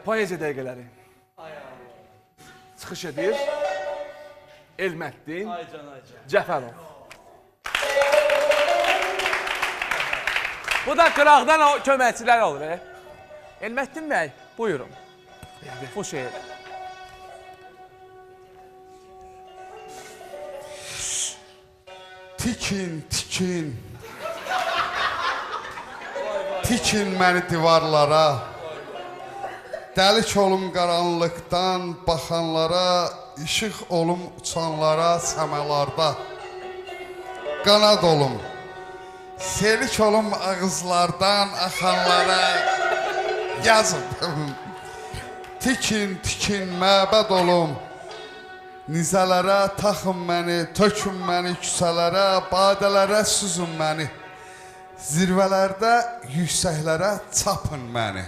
Poeziya dəqiqələri. Çıxış edir. Elməddin Cəfərov. Bu da qıraqdan köməkçilər olur. Elməddin bəy, buyurun. Bu şeir. Tikin, tikin. Tikin məni divarlara. Dəlik olum qaranlıqdan baxanlara, işıq olum uçanlara səmalarda. Qanad olum, selik olum ağızlardan axanlara. Yazın. Tikin, tikin, məbəd olum. Nizələrə taxın məni, tökün məni küçələrə, badələrə süzün məni. Zirvələrdə yüksəklərə çapın məni.